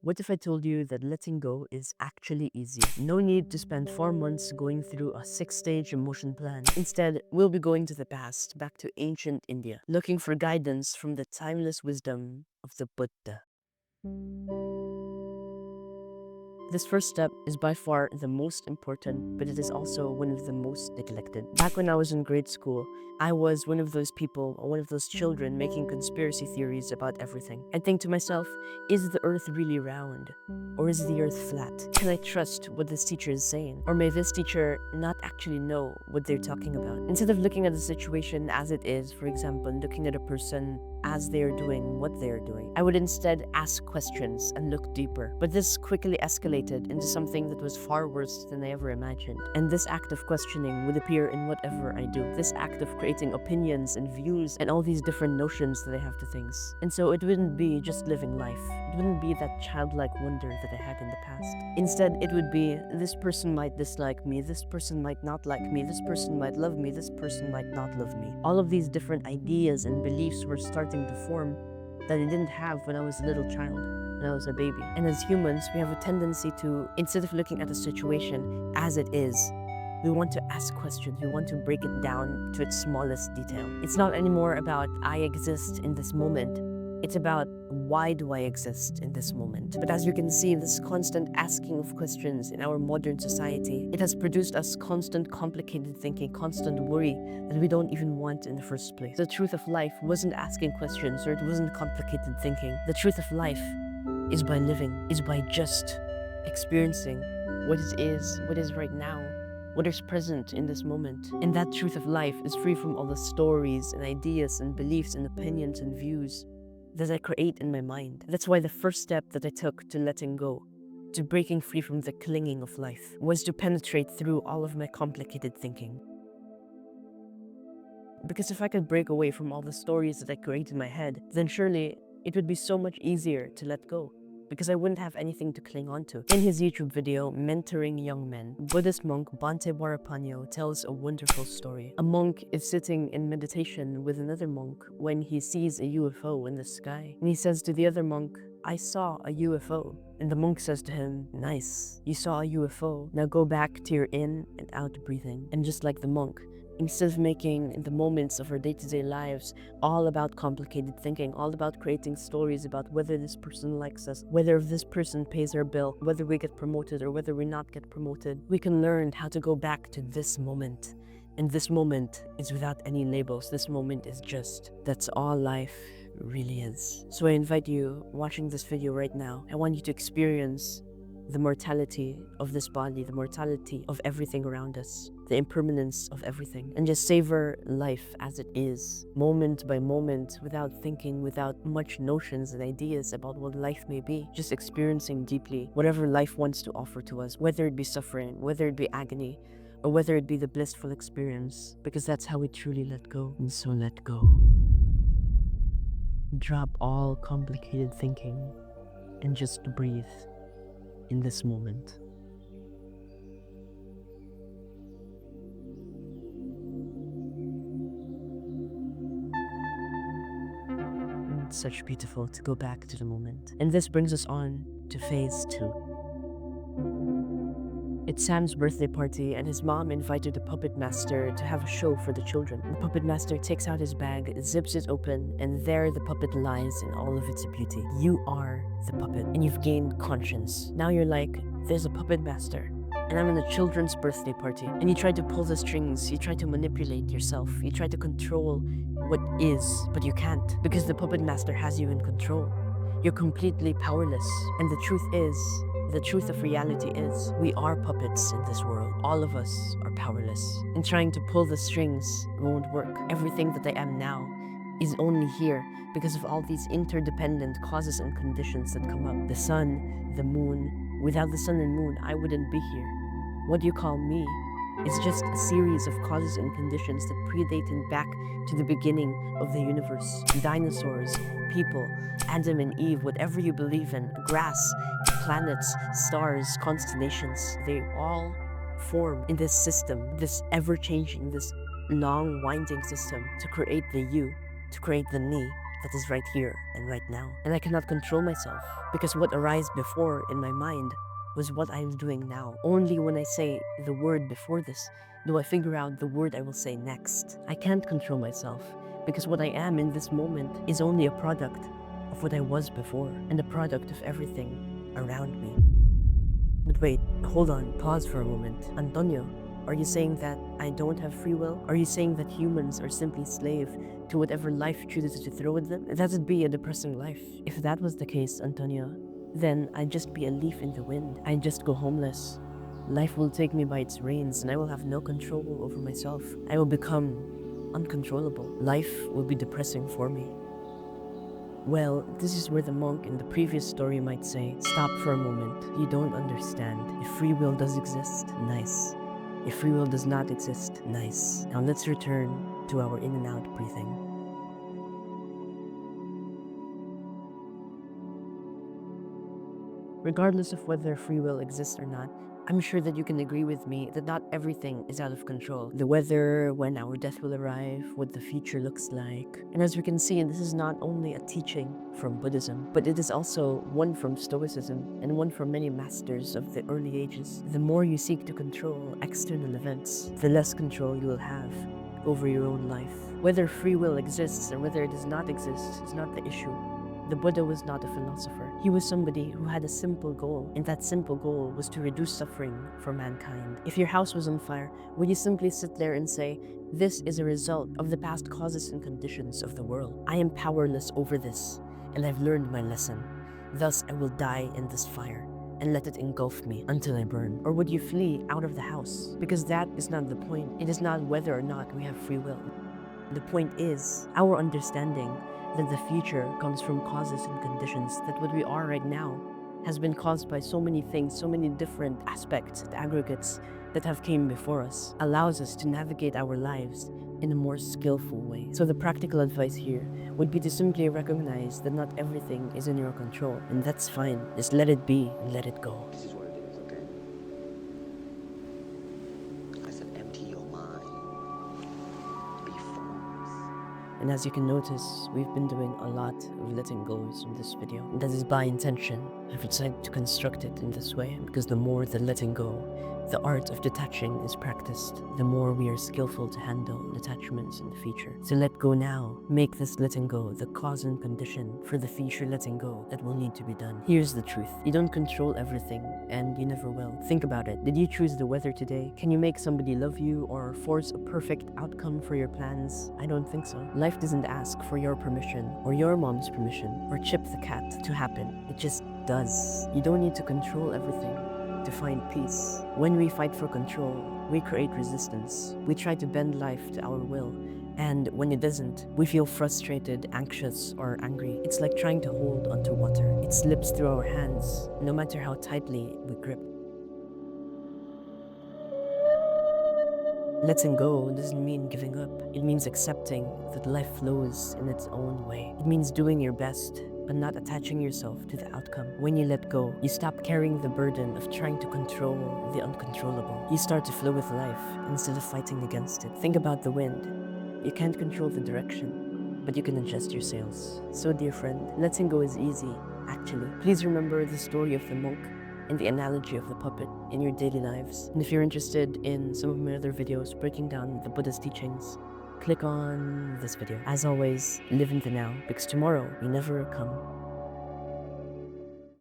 What if I told you that letting go is actually easy? No need to spend 4 months going through a 6-stage emotion plan. Instead, we'll be going to the past, back to ancient India, looking for guidance from the timeless wisdom of the Buddha. This first step is by far the most important, but it is also one of the most neglected. Back when I was in grade school, I was one of those people, or one of those children making conspiracy theories about everything. I think to myself, is the earth really round? Or is the earth flat? Can I trust what this teacher is saying? Or may this teacher not actually know what they're talking about? Instead of looking at the situation as it is, for example, looking at a person as they are doing what they are doing, I would instead ask questions and look deeper. But this quickly escalated into something that was far worse than I ever imagined. And this act of questioning would appear in whatever I do. This act of creating opinions and views and all these different notions that I have to things. And so it wouldn't be just living life. It wouldn't be that childlike wonder that I had in the past. Instead, it would be, this person might dislike me, this person might not like me, this person might love me, this person might not love me. All of these different ideas and beliefs were starting to form that I didn't have when I was a little child, when I was a baby. And as humans, we have a tendency to, instead of looking at a situation as it is, we want to ask questions. We want to break it down to its smallest detail. It's not anymore about I exist in this moment. It's about why do I exist in this moment? But as you can see, this constant asking of questions in our modern society, it has produced us constant complicated thinking, constant worry that we don't even want in the first place. The truth of life wasn't asking questions, or it wasn't complicated thinking. The truth of life is by living, is by just experiencing what it is, what is right now, what is present in this moment. And that truth of life is free from all the stories and ideas and beliefs and opinions and views that I create in my mind. That's why the first step that I took to letting go, to breaking free from the clinging of life, was to penetrate through all of my complicated thinking. Because if I could break away from all the stories that I create in my head, then surely it would be so much easier to let go, because I wouldn't have anything to cling on to. In his YouTube video, Mentoring Young Men, Buddhist monk Bhante Warapanyo tells a wonderful story. A monk is sitting in meditation with another monk when he sees a UFO in the sky. And he says to the other monk, I saw a UFO. And the monk says to him, nice, you saw a UFO. Now go back to your in and out breathing. And just like the monk, instead of making the moments of our day-to-day lives all about complicated thinking, all about creating stories about whether this person likes us, whether this person pays our bill, whether we get promoted or whether we not get promoted, we can learn how to go back to this moment. And this moment is without any labels. This moment is just, that's all life really is. So I invite you watching this video right now, I want you to experience the mortality of this body, the mortality of everything around us, the impermanence of everything, and just savor life as it is, moment by moment, without thinking, without much notions and ideas about what life may be, just experiencing deeply whatever life wants to offer to us, whether it be suffering, whether it be agony, or whether it be the blissful experience, because that's how we truly let go. And so let go. Drop all complicated thinking and just breathe in this moment. It's such beautiful to go back to the moment. And this brings us on to phase 2. It's Sam's birthday party, and his mom invited the puppet master to have a show for the children. The puppet master takes out his bag, zips it open, and there the puppet lies in all of its beauty. You are the puppet, and you've gained conscience. Now you're like, there's a puppet master, and I'm in a children's birthday party. And you try to pull the strings, you try to manipulate yourself, you try to control what is, but you can't, because the puppet master has you in control. You're completely powerless. And the truth of reality is, we are puppets in this world. All of us are powerless. And trying to pull the strings won't work. Everything that I am now is only here because of all these interdependent causes and conditions that come up. The sun, the moon. Without the sun and moon, I wouldn't be here. What you call me is just a series of causes and conditions that predate and back to the beginning of the universe. Dinosaurs, people, Adam and Eve, whatever you believe in, grass, planets, stars, constellations, they all form in this system, this ever-changing, this long winding system to create the you, to create the me, that is right here and right now. And I cannot control myself because what arose before in my mind was what I am doing now. Only when I say the word before this do I figure out the word I will say next. I can't control myself because what I am in this moment is only a product of what I was before and a product of everything around me. But wait, hold on, pause for a moment. Antonio, are you saying that I don't have free will? Are you saying that humans are simply slave to whatever life chooses to throw at them? That would be a depressing life. If that was the case, Antonio, then I'd just be a leaf in the wind. I'd just go homeless. Life will take me by its reins and I will have no control over myself. I will become uncontrollable. Life will be depressing for me. Well, this is where the monk in the previous story might say, stop for a moment. You don't understand. If free will does exist, nice. If free will does not exist, nice. Now let's return to our in and out breathing. Regardless of whether free will exists or not, I'm sure that you can agree with me that not everything is out of control. The weather, when our death will arrive, what the future looks like. And as we can see, this is not only a teaching from Buddhism, but it is also one from Stoicism and one from many masters of the early ages. The more you seek to control external events, the less control you will have over your own life. Whether free will exists or whether it does not exist is not the issue. The Buddha was not a philosopher. He was somebody who had a simple goal, and that simple goal was to reduce suffering for mankind. If your house was on fire, would you simply sit there and say, this is a result of the past causes and conditions of the world. I am powerless over this, and I've learned my lesson. Thus I will die in this fire and let it engulf me until I burn. Or would you flee out of the house? Because that is not the point. It is not whether or not we have free will. The point is our understanding that the future comes from causes and conditions, that what we are right now has been caused by so many things, so many different aspects and aggregates that have came before us, allows us to navigate our lives in a more skillful way. So the practical advice here would be to simply recognize that not everything is in your control, and that's fine. Just let it be and let it go. This is what it is, okay? I said empty your mind. Be formless. And as you can notice, we've been doing a lot of letting goes in this video. And that is by intention. I've decided to construct it in this way because the more the letting go, the art of detaching is practiced, the more we are skillful to handle detachments in the future. So let go now. Make this letting go the cause and condition for the future letting go that will need to be done. Here's the truth. You don't control everything, and you never will. Think about it. Did you choose the weather today? Can you make somebody love you or force a perfect outcome for your plans? I don't think so. Life doesn't ask for your permission or your mom's permission or Chip the cat to happen. It just does. You don't need to control everything to find peace. When we fight for control, we create resistance. We try to bend life to our will. And when it doesn't, we feel frustrated, anxious, or angry. It's like trying to hold onto water. It slips through our hands, no matter how tightly we grip. Letting go doesn't mean giving up. It means accepting that life flows in its own way. It means doing your best, but not attaching yourself to the outcome. When you let go, you stop carrying the burden of trying to control the uncontrollable. You start to flow with life instead of fighting against it. Think about the wind. You can't control the direction, but you can adjust your sails. So dear friend, letting go is easy, actually. Please remember the story of the monk and the analogy of the puppet in your daily lives. And if you're interested in some of my other videos breaking down the Buddha's teachings, click on this video. As always, live in the now, because tomorrow may never come.